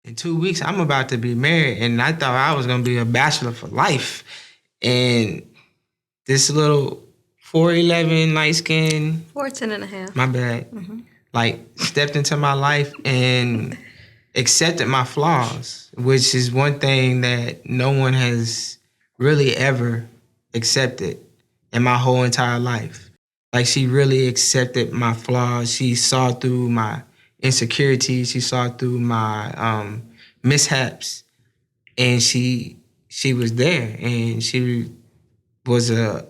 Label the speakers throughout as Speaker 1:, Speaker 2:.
Speaker 1: in 2 weeks, I'm about to be married, and I thought I was gonna be a bachelor for life. And this little 4'11", light skin,
Speaker 2: 4'10" and a half.
Speaker 1: My bad. Like stepped into my life and accepted my flaws, which is one thing that no one has really ever accepted in my whole entire life. Like, she really accepted my flaws. She saw through my insecurities. She saw through my mishaps, and she was there, and she was a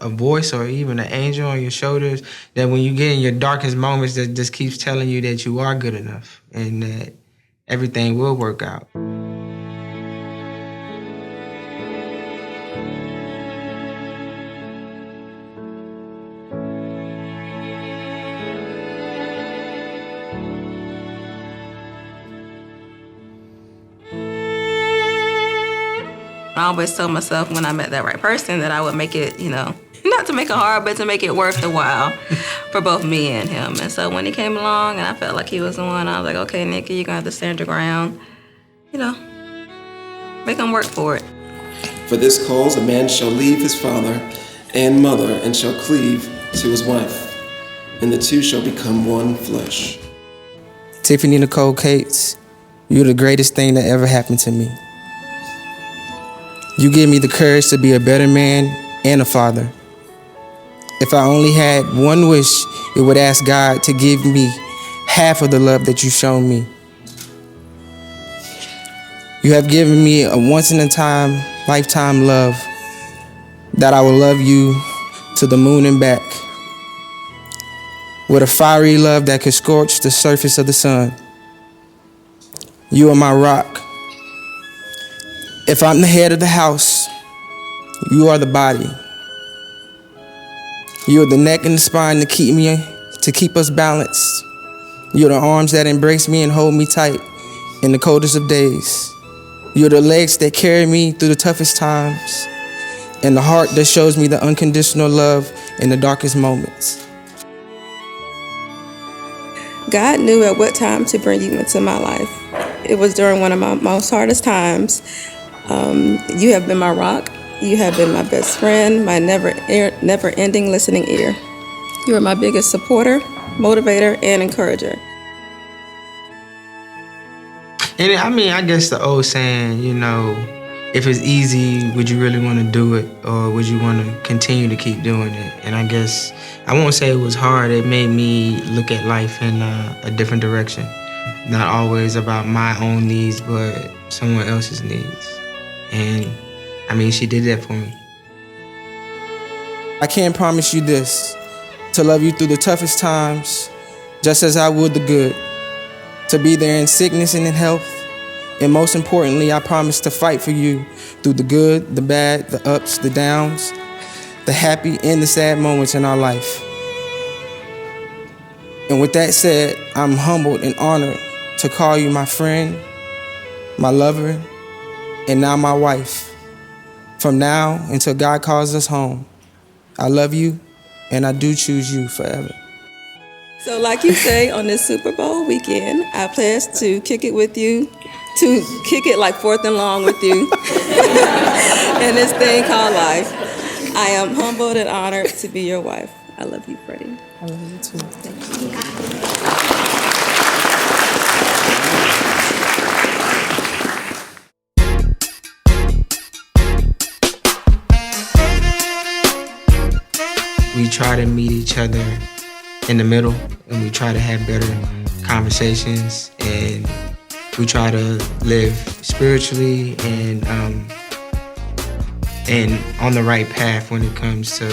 Speaker 1: voice or even an angel on your shoulders that when you get in your darkest moments that just keeps telling you that you are good enough and that everything will work out.
Speaker 2: I always told myself when I met that right person that I would make it, not to make it hard, but to make it worth the while for both me and him. And so when he came along and I felt like he was the one, I was like, okay, Nikki, you're going to have to stand your ground. Make him work for it.
Speaker 3: For this cause, a man shall leave his father and mother and shall cleave to his wife, and the two shall become one flesh.
Speaker 1: Tiffany Nicole Cates, you're the greatest thing that ever happened to me. You give me the courage to be a better man and a father. If I only had one wish, it would ask God to give me half of the love that you've shown me. You have given me a once-in-a-time, lifetime love that I will love you to the moon and back, with a fiery love that could scorch the surface of the sun. You are my rock. If I'm the head of the house, you are the body. You are the neck and the spine to keep us balanced. You're the arms that embrace me and hold me tight in the coldest of days. You're the legs that carry me through the toughest times, and the heart that shows me the unconditional love in the darkest moments.
Speaker 2: God knew at what time to bring you into my life. It was during one of my most hardest times. You have been my rock. You have been my best friend, my never-ending listening ear. You are my biggest supporter, motivator, and encourager.
Speaker 1: And I guess the old saying, if it's easy, would you really want to do it, or would you want to continue to keep doing it? And I guess I won't say it was hard. It made me look at life in a different direction. Not always about my own needs, but someone else's needs. And she did that for me. I can't promise you this, to love you through the toughest times, just as I would the good, to be there in sickness and in health, and most importantly, I promise to fight for you through the good, the bad, the ups, the downs, the happy and the sad moments in our life. And with that said, I'm humbled and honored to call you my friend, my lover, and now my wife. From now until God calls us home, I love you, and I do choose you forever.
Speaker 2: So like you say, on this Super Bowl weekend, I pledge to kick it with you, to kick it like fourth and long with you in this thing called life. I am humbled and honored to be your wife. I love you, Freddie.
Speaker 1: I love you too.
Speaker 2: Thank you.
Speaker 1: We try to meet each other in the middle, and we try to have better conversations, and we try to live spiritually and on the right path when it comes to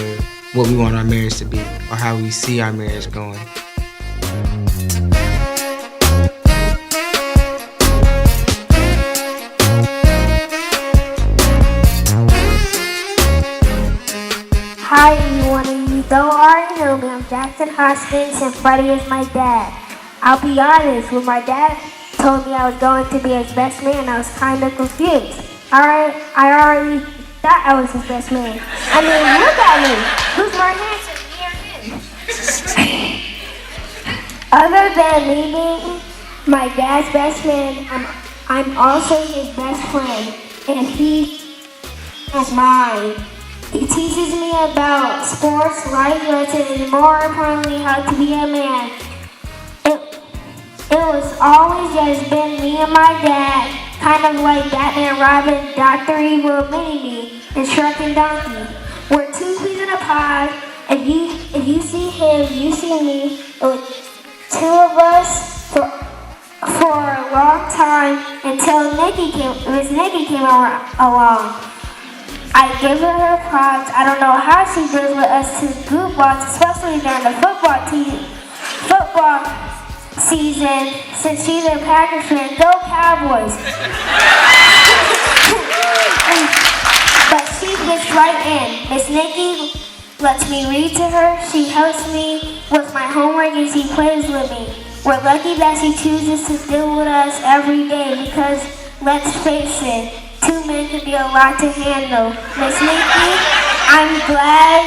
Speaker 1: what we want our marriage to be or how we see our marriage going.
Speaker 4: Hi everyone, if you don't already know me, I'm Mrs Hoskins and Freddie is my dad. I'll be honest, when my dad told me I was going to be his best man, I was kind of confused. I already thought I was his best man. I mean, look at me. Who's more handsome, me or him? Other than me being my dad's best man. I'm also his best friend, and he is mine. He teaches me about sports, life lessons, and more importantly, how to be a man. It was always just been me and my dad, kind of like Batman, Robin, Dr. Evil, Mini-Me, and Shrek and Donkey. We're two peas in a pod. If you see him, you see me. It was two of us for a long time until Miss Nikki came along. I give her props. I don't know how she deals with us two goofballs, especially during the football season, since she's a Packers fan. Go Cowboys! But she gets right in. Miss Nikki lets me read to her. She helps me with my homework and she plays with me. We're lucky that she chooses to deal with us every day because, let's face it, two men can be a lot to handle. Miss Nikki, I'm glad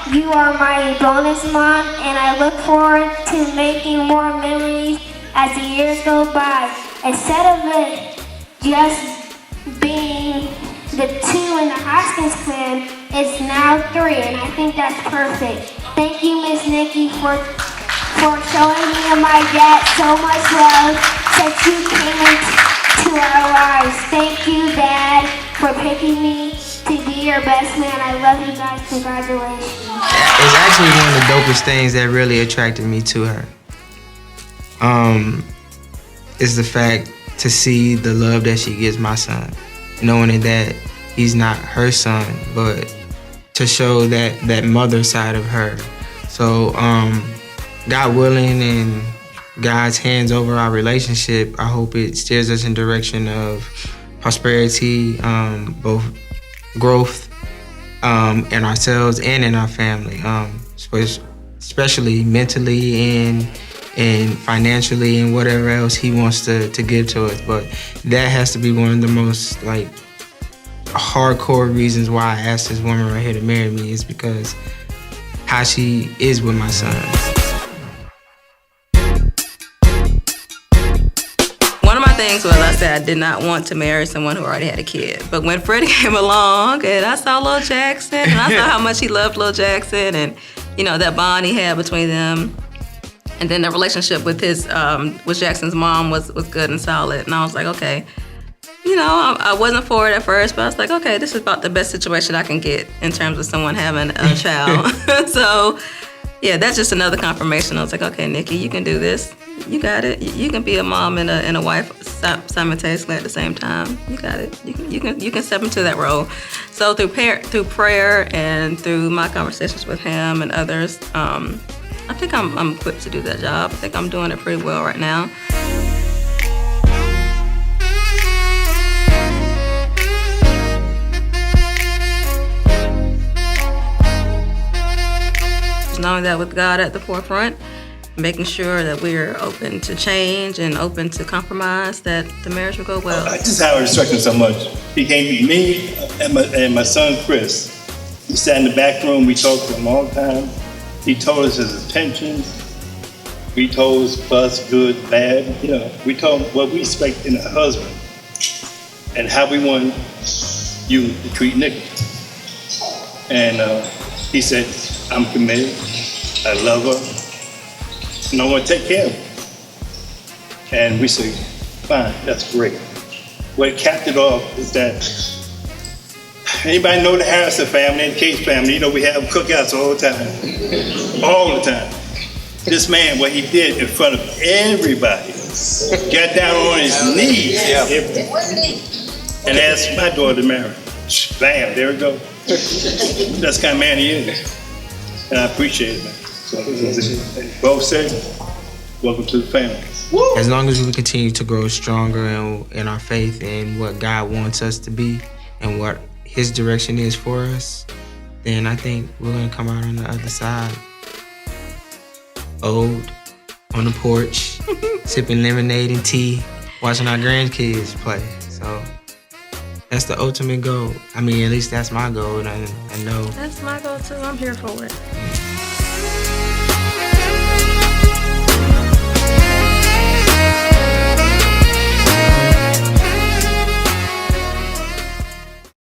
Speaker 4: you are my bonus mom, and I look forward to making more memories as the years go by. Instead of it just being the two in the Hoskins clan, it's now three, and I think that's perfect. Thank you, Miss Nikki, for showing me and my dad so much love since you came into our lives. Thank you, Dad, for picking me to be your best man. I love you guys. Congratulations.
Speaker 1: It's actually one of the dopest things that really attracted me to her. Is the fact to see the love that she gives my son, knowing that he's not her son, but to show that mother side of her. So, God willing and God's hands over our relationship, I hope it steers us in direction of prosperity, both growth in ourselves and in our family, especially mentally and financially and whatever else he wants to give to us. But that has to be one of the most hardcore reasons why I asked this woman right here to marry me, is because how she is with my son.
Speaker 5: One of my things was I said I did not want to marry someone who already had a kid. But when Freddie came along and I saw Lil Jackson and I saw how much he loved Lil Jackson and, that bond he had between them, and then the relationship with with Jackson's mom was good and solid. And I was like, okay, I wasn't for it at first, but I was like, okay, this is about the best situation I can get in terms of someone having a child. So, yeah, that's just another confirmation. I was like, okay, Nikki, you can do this. You got it. You can be a mom and a wife simultaneously at the same time. You got it. You can step into that role. So through prayer and through my conversations with him and others, I think I'm equipped to do that job. I think I'm doing it pretty well right now. Knowing that with God at the forefront, making sure that we're open to change and open to compromise, that the marriage will go well.
Speaker 6: I just how I respect him so much. He came to me and my son Chris. We sat in the back room. We talked to him all the time. He told us his intentions. We told us good, bad. We told him what we expect in a husband and how we want you to treat Nikki. And he said, I'm committed. I love her. And I want to take care of her. And we said, fine, that's great. What capped it off is that anybody know the Harrison family, the Case family, we have cookouts all the time. All the time. This man, what he did in front of everybody, got down on his knees and asked my daughter to marry. Bam, there we go. That's the kind of man he is. And I appreciate it, man. So, both said, welcome to the family.
Speaker 1: As long as we continue to grow stronger in our faith and what God wants us to be and what His direction is for us, then I think we're going to come out on the other side. Old, on the porch, sipping lemonade and tea, watching our grandkids play. So that's the ultimate goal. I mean, at least that's my goal, and I know.
Speaker 5: That's my goal too. I'm here for it.